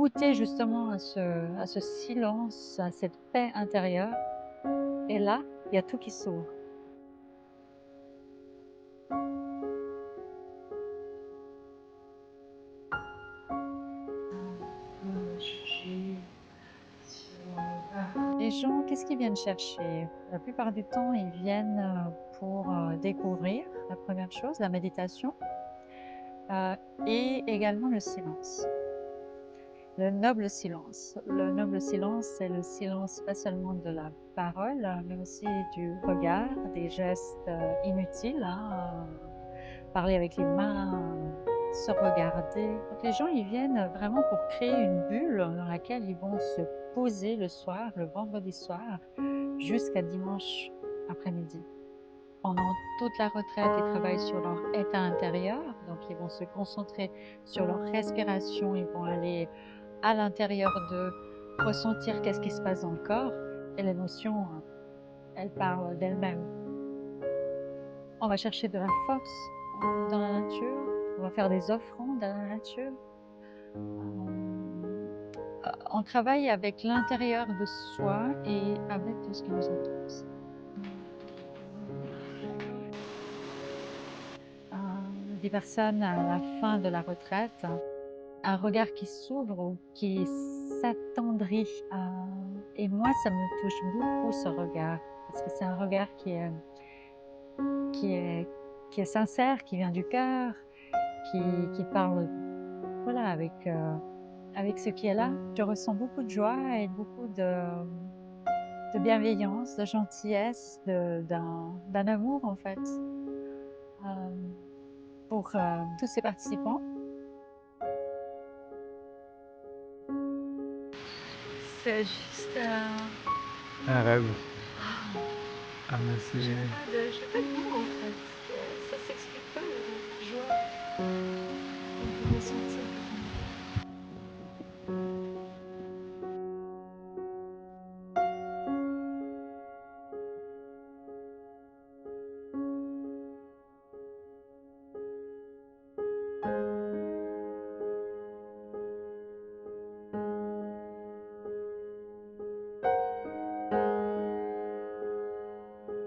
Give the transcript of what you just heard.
goûter justement à ce silence, à cette paix intérieure et là, il y a tout qui s'ouvre. Les gens, qu'est-ce qu'ils viennent chercher? La plupart du temps, ils viennent, pour, découvrir, la première chose, la méditation, heu et également le silence. Le noble silence. Le noble silence, c'est le silence pas seulement de la parole, mais aussi du regard, des gestes, inutiles, hein, parler avec les mains, se regarder. Donc les gens, ils viennent vraiment pour créer une bulle dans laquelle ils vont se poser le soir, le vendredi soir, jusqu'à dimanche après-midi. Pendant toute la retraite, ils travaillent sur leur état intérieur, donc ils vont se concentrer sur leur respiration, ils vont aller à l'intérieur d'eux, ressentir qu'est-ce qui se passe dans le corps et l'émotion, elle parle d'elle-même. On va chercher de la force, dans la nature, on va faire des offrandes à la nature. On travaille avec l'intérieur de soi et avec tout ce qui nous entoure aussi. Des personnes à la fin de la retraite, un regard qui s'ouvre ou qui s'attendrit, et moi ça me touche beaucoup ce regard, parce que c'est un regard qui est qui est sincère, qui vient du cœur, qui parle, voilà, avec ce qui est là. Je ressens beaucoup de joie et beaucoup de bienveillance, de gentillesse, d'un amour en fait, hem, pour, tous ces participants. C'est juste, Un rêve. Ah mais j'ai c'est pas de mots en fait.